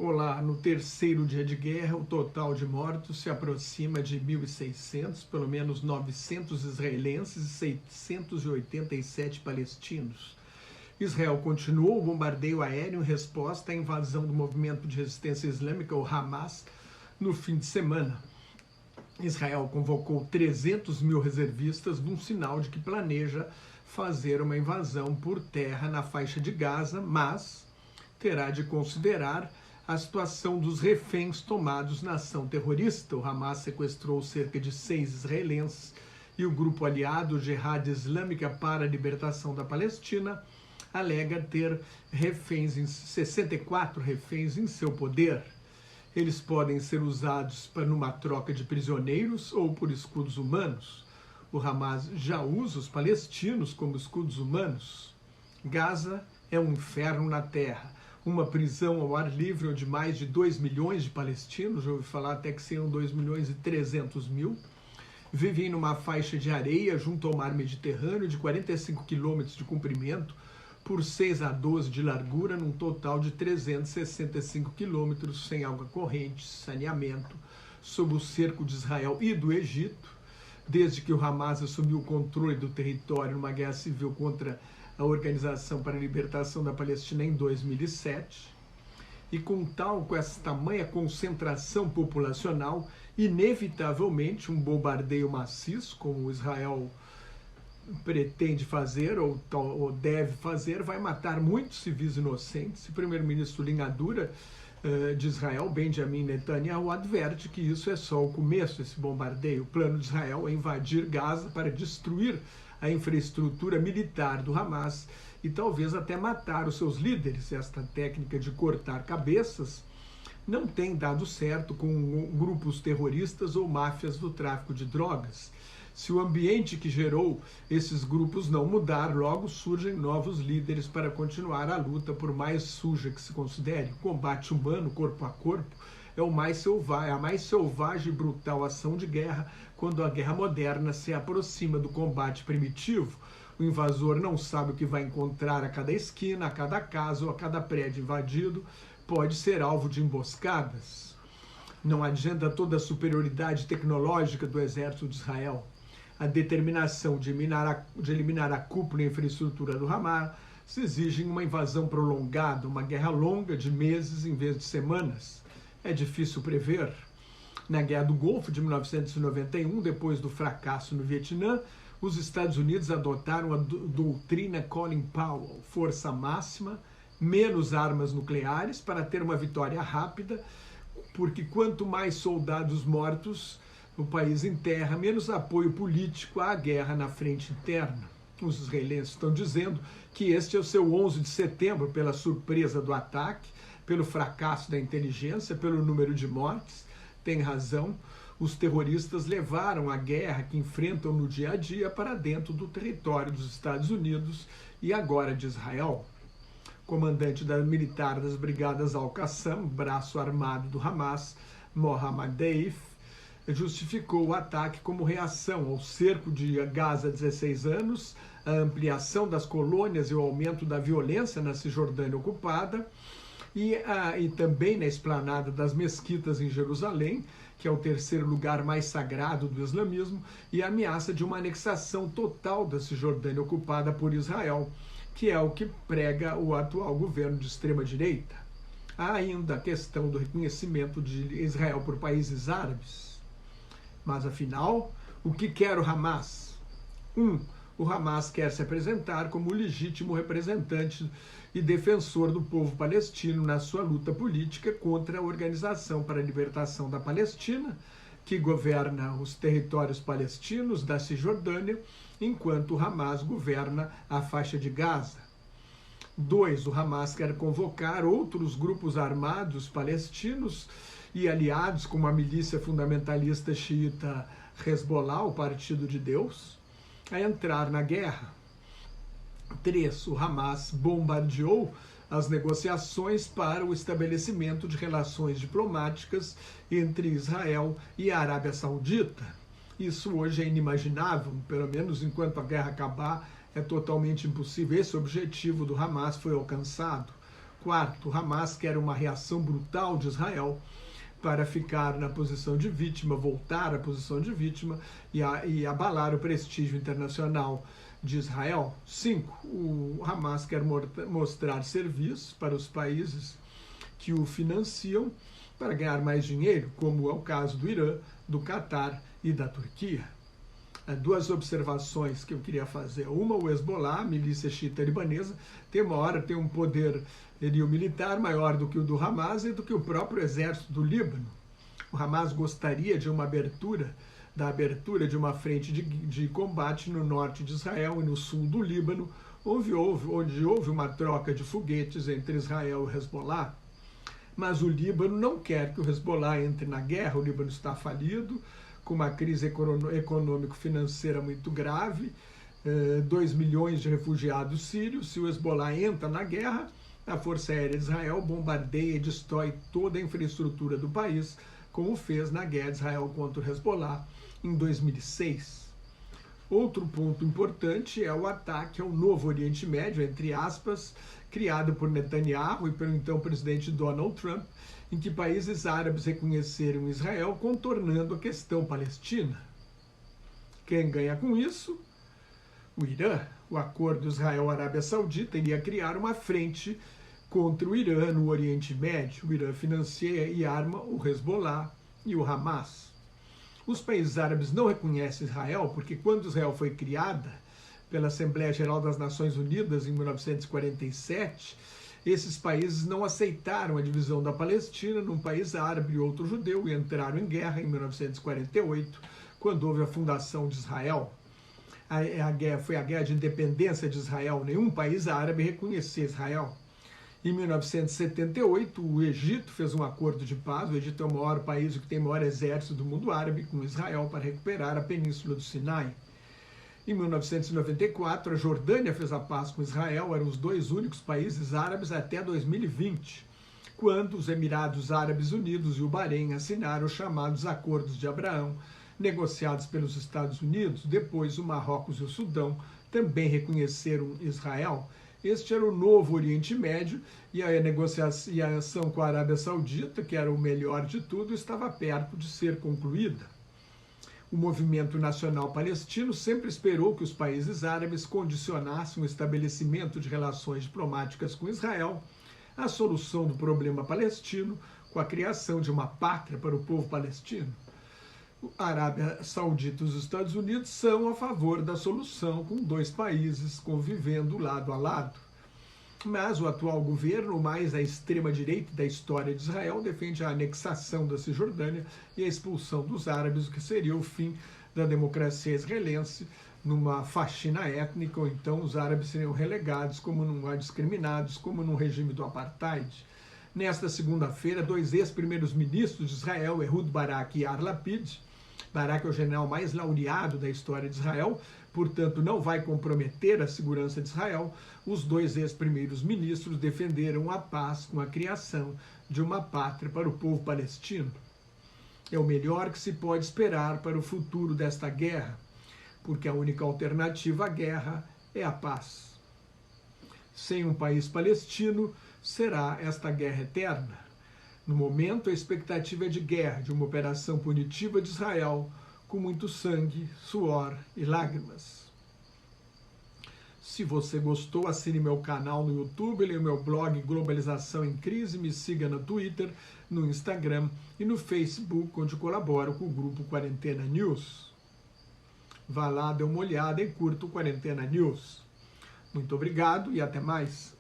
Olá, no terceiro dia de guerra, o total de mortos se aproxima de 1.600, pelo menos 900 israelenses e 687 palestinos. Israel continuou o bombardeio aéreo em resposta à invasão do movimento de resistência islâmica, o Hamas, no fim de semana. Israel convocou 300 mil reservistas num sinal de que planeja fazer uma invasão por terra na faixa de Gaza, mas terá de considerar a situação dos reféns tomados na ação terrorista. O Hamas sequestrou cerca de 6 israelenses e o grupo aliado Jihad Islâmica para a Libertação da Palestina alega ter 64 reféns em seu poder. Eles podem ser usados numa troca de prisioneiros ou por escudos humanos. O Hamas já usa os palestinos como escudos humanos. Gaza é um inferno na terra. Uma prisão ao ar livre onde mais de 2 milhões de palestinos, já ouvi falar até que seriam 2 milhões e 300 mil, vivem numa faixa de areia junto ao mar Mediterrâneo de 45 quilômetros de comprimento por 6 a 12 de largura, num total de 365 quilômetros, sem água corrente, saneamento, sob o cerco de Israel e do Egito, desde que o Hamas assumiu o controle do território numa guerra civil contra a Organização para a Libertação da Palestina em 2007, e com essa tamanha concentração populacional, inevitavelmente um bombardeio maciço, como Israel pretende fazer ou deve fazer, vai matar muitos civis inocentes. O primeiro-ministro linha dura de Israel, Benjamin Netanyahu, adverte que isso é só o começo desse bombardeio. O plano de Israel é invadir Gaza para destruir a infraestrutura militar do Hamas e talvez até matar os seus líderes. Esta técnica de cortar cabeças não tem dado certo com grupos terroristas ou máfias do tráfico de drogas. Se o ambiente que gerou esses grupos não mudar, logo surgem novos líderes para continuar a luta, por mais suja que se considere. O combate humano, corpo a corpo, é a mais selvagem e brutal ação de guerra, quando a guerra moderna se aproxima do combate primitivo. O invasor não sabe o que vai encontrar a cada esquina, a cada casa ou a cada prédio invadido, pode ser alvo de emboscadas. Não adianta toda a superioridade tecnológica do exército de Israel. A determinação de eliminar a cúpula e a infraestrutura do Hamas exigem uma invasão prolongada, uma guerra longa de meses em vez de semanas. É difícil prever. Na Guerra do Golfo de 1991, depois do fracasso no Vietnã, os Estados Unidos adotaram a doutrina Colin Powell, força máxima, menos armas nucleares para ter uma vitória rápida, porque quanto mais soldados mortos o país enterra, menos apoio político à guerra na frente interna. Os israelenses estão dizendo que este é o seu 11 de setembro, pela surpresa do ataque, pelo fracasso da inteligência, pelo número de mortes. Tem razão, os terroristas levaram a guerra que enfrentam no dia a dia para dentro do território dos Estados Unidos e agora de Israel. O comandante militar das brigadas Al-Qassam, braço armado do Hamas, Mohammad Deif, justificou o ataque como reação ao cerco de Gaza há 16 anos, a ampliação das colônias e o aumento da violência na Cisjordânia ocupada, e também na esplanada das mesquitas em Jerusalém, que é o terceiro lugar mais sagrado do islamismo, e a ameaça de uma anexação total da Cisjordânia ocupada por Israel, que é o que prega o atual governo de extrema-direita. Há ainda a questão do reconhecimento de Israel por países árabes. Mas, afinal, o que quer o Hamas? O Hamas quer se apresentar como o legítimo representante e defensor do povo palestino na sua luta política contra a Organização para a Libertação da Palestina, que governa os territórios palestinos da Cisjordânia, enquanto o Hamas governa a faixa de Gaza. 2. O Hamas quer convocar outros grupos armados palestinos e aliados, como a milícia fundamentalista xiita Hezbollah, o Partido de Deus, a entrar na guerra. 3. O Hamas bombardeou as negociações para o estabelecimento de relações diplomáticas entre Israel e a Arábia Saudita. Isso hoje é inimaginável, pelo menos enquanto a guerra acabar, é totalmente impossível. Esse objetivo do Hamas foi alcançado. Quarto, Hamas quer uma reação brutal de Israel para ficar na posição de vítima, voltar à posição de vítima e abalar o prestígio internacional de Israel. 5. O Hamas quer mostrar serviço para os países que o financiam para ganhar mais dinheiro, como é o caso do Irã, do Catar e da Turquia. Duas observações que eu queria fazer. Uma, o Hezbollah, a milícia xiita libanesa, tem um poder militar maior do que o do Hamas e do que o próprio exército do Líbano. O Hamas gostaria de uma abertura de uma frente de combate no norte de Israel e no sul do Líbano, onde houve uma troca de foguetes entre Israel e Hezbollah. Mas o Líbano não quer que o Hezbollah entre na guerra. O Líbano está falido, com uma crise econômico-financeira muito grave, 2 milhões de refugiados sírios. Se o Hezbollah entra na guerra, a Força Aérea de Israel bombardeia e destrói toda a infraestrutura do país, como fez na guerra de Israel contra o Hezbollah em 2006. Outro ponto importante é o ataque ao novo Oriente Médio, entre aspas, criado por Netanyahu e pelo então presidente Donald Trump, em que países árabes reconheceram Israel, contornando a questão palestina. Quem ganha com isso? O Irã. O acordo Israel-Arábia Saudita iria criar uma frente contra o Irã no Oriente Médio. O Irã financia e arma o Hezbollah e o Hamas. Os países árabes não reconhecem Israel porque quando Israel foi criada pela Assembleia Geral das Nações Unidas em 1947, esses países não aceitaram a divisão da Palestina num país árabe e outro judeu e entraram em guerra em 1948, quando houve a fundação de Israel. Foi a guerra de independência de Israel. Nenhum país árabe reconhecia Israel. Em 1978, o Egito fez um acordo de paz. O Egito é o maior país que tem o maior exército do mundo árabe com Israel para recuperar a Península do Sinai. Em 1994, a Jordânia fez a paz com Israel. Eram os dois únicos países árabes até 2020, quando os Emirados Árabes Unidos e o Bahrein assinaram os chamados Acordos de Abraão, negociados pelos Estados Unidos. Depois, o Marrocos e o Sudão também reconheceram Israel. Este era o novo Oriente Médio e a negociação com a Arábia Saudita, que era o melhor de tudo, estava perto de ser concluída. O movimento nacional palestino sempre esperou que os países árabes condicionassem o estabelecimento de relações diplomáticas com Israel à solução do problema palestino, com a criação de uma pátria para o povo palestino. A Arábia Saudita e os Estados Unidos são a favor da solução com dois países convivendo lado a lado. Mas o atual governo, o mais à extrema-direita da história de Israel, defende a anexação da Cisjordânia e a expulsão dos árabes, o que seria o fim da democracia israelense numa faxina étnica, ou então os árabes seriam relegados, discriminados, como num regime do apartheid. Nesta segunda-feira, dois ex-primeiros ministros de Israel, Ehud Barak e Yair Lapid, Barak é o general mais laureado da história de Israel, portanto não vai comprometer a segurança de Israel. Os dois ex-primeiros ministros defenderam a paz com a criação de uma pátria para o povo palestino. É o melhor que se pode esperar para o futuro desta guerra, porque a única alternativa à guerra é a paz. Sem um país palestino, será esta guerra eterna. No momento, a expectativa é de guerra, de uma operação punitiva de Israel, com muito sangue, suor e lágrimas. Se você gostou, assine meu canal no YouTube, leia o meu blog Globalização em Crise, me siga no Twitter, no Instagram e no Facebook, onde colaboro com o grupo Quarentena News. Vá lá, dê uma olhada e curta o Quarentena News. Muito obrigado e até mais.